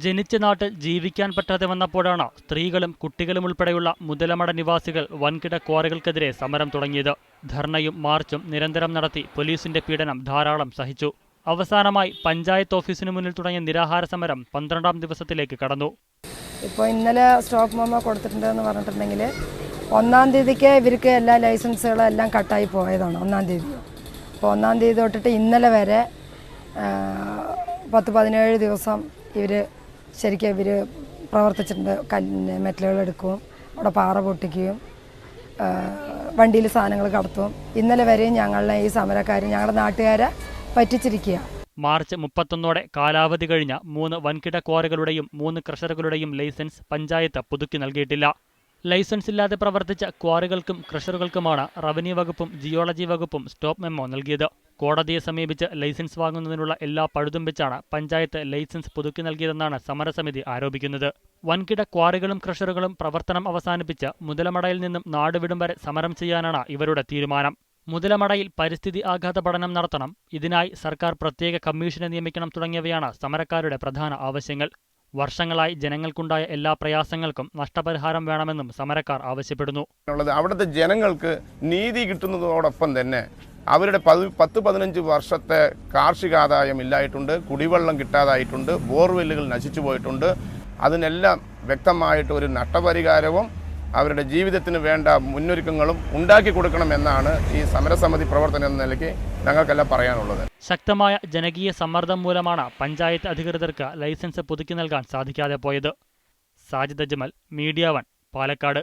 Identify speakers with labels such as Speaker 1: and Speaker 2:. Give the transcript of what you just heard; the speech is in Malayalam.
Speaker 1: ജനിച്ച നാട്ടിൽ ജീവിക്കാൻ പറ്റാതെ വന്നപ്പോഴാണ് സ്ത്രീകളും കുട്ടികളും ഉൾപ്പെടെയുള്ള മുതലമട നിവാസികൾ വൻകിട ക്വാറികൾക്കെതിരെ സമരം തുടങ്ങിയത്. ധർണയും മാർച്ചും നിരന്തരം നടത്തി പോലീസിന്റെ പീഡനം ധാരാളം സഹിച്ചു. അവസാനമായി പഞ്ചായത്ത് ഓഫീസിന് മുന്നിൽ തുടങ്ങിയ നിരാഹാര സമരം 12ാം ദിവസത്തിലേക്ക് കടന്നു.
Speaker 2: ഇപ്പോൾ ഇന്നലെ സ്റ്റോപ്പ് മെമ്മോ കൊടുത്തിട്ടുണ്ടെന്ന് പറഞ്ഞിട്ടുണ്ടെങ്കിൽ 1-ാം തീയതിക്ക് ഇവർക്ക് എല്ലാ ലൈസൻസുകളും എല്ലാം കട്ടായി പോയതാണ്. 1-ാം തീയതി. അപ്പോൾ 1-ാം തീയതി തൊട്ടിട്ട് ഇന്നലെ വരെ 10-17 ദിവസം ശരിക്കും ഇവർ പ്രവർത്തിച്ചിട്ടുണ്ട്. മെറ്റലുകൾ എടുക്കുകയും അവിടെ പാറ പൊട്ടിക്കുകയും വണ്ടിയിൽ സാധനങ്ങൾ കടത്തും. ഇന്നലെ വരെയും ഞങ്ങളെ ഈ സമരക്കാർ ഞങ്ങളുടെ നാട്ടുകാരെ പറ്റിച്ചിരിക്കുക.
Speaker 1: മാർച്ച് 31 കാലാവധി കഴിഞ്ഞ 3 വൻകിട ക്വാറികളുടെയും 3 ക്രഷറുകളുടെയും ലൈസൻസ് പഞ്ചായത്ത് പുതുക്കി നൽകിയിട്ടില്ല. ലൈസൻസ് ഇല്ലാതെ പ്രവർത്തിച്ച ക്വാറികൾക്കും ക്രഷറുകൾക്കുമാണ് റവന്യൂ വകുപ്പും ജിയോളജി വകുപ്പും സ്റ്റോപ്പ് മെമ്മോ നൽകിയത്. കോടതിയെ സമീപിച്ച് ലൈസൻസ് വാങ്ങുന്നതിനുള്ള എല്ലാ പഴുതും വെച്ചാണ് പഞ്ചായത്ത് ലൈസൻസ് പുതുക്കി നൽകിയതെന്നാണ് സമരസമിതി ആരോപിക്കുന്നത്. വൻകിട ക്വാറികളും ക്രഷറുകളും പ്രവർത്തനം അവസാനിപ്പിച്ച് മുതലമടയിൽ നിന്നും നാടുവിടും വരെ സമരം ചെയ്യാനാണ് ഇവരുടെ തീരുമാനം. മുതലമടയിൽ പരിസ്ഥിതി ആഘാത പഠനം നടത്തണം, ഇതിനായി സർക്കാർ പ്രത്യേക കമ്മീഷനെ നിയമിക്കണം തുടങ്ങിയവയാണ് സമരക്കാരുടെ പ്രധാന ആവശ്യങ്ങൾ. വർഷങ്ങളായി ജനങ്ങൾക്കുണ്ടായ എല്ലാ പ്രയാസങ്ങൾക്കും നഷ്ടപരിഹാരം വേണമെന്നും സമരക്കാർ ആവശ്യപ്പെടുന്നു.
Speaker 3: അവിടുത്തെ ജനങ്ങൾക്ക് നീതി കിട്ടുന്നതോടൊപ്പം തന്നെ അവരുടെ 10-15 വർഷത്തെ കാർഷികാദായം ഇല്ലായിട്ടുണ്ട്, കുടിവെള്ളം കിട്ടാതായിട്ടുണ്ട്, ബോർവെല്ലുകൾ നശിച്ചു പോയിട്ടുണ്ട്. അതിനെല്ലാം വ്യക്തമായിട്ട് ഒരു നഷ്ടപരിഹാരവും അവരുടെ ജീവിതത്തിന് വേണ്ട മുന്നൊരുക്കങ്ങളും ഉണ്ടാക്കി കൊടുക്കണമെന്നാണ് ഈ സമരസമിതി പ്രവർത്തനം എന്ന നിലയ്ക്ക് ഞങ്ങൾക്കെല്ലാം പറയാനുള്ളത്.
Speaker 1: ശക്തമായ ജനകീയ സമ്മർദ്ദം മൂലമാണ് പഞ്ചായത്ത് അധികൃതർക്ക് ലൈസൻസ് പുതുക്കി നൽകാൻ സാധിക്കാതെ പോയത്. സാജിദ് അജ്മൽ, മീഡിയ 1, പാലക്കാട്.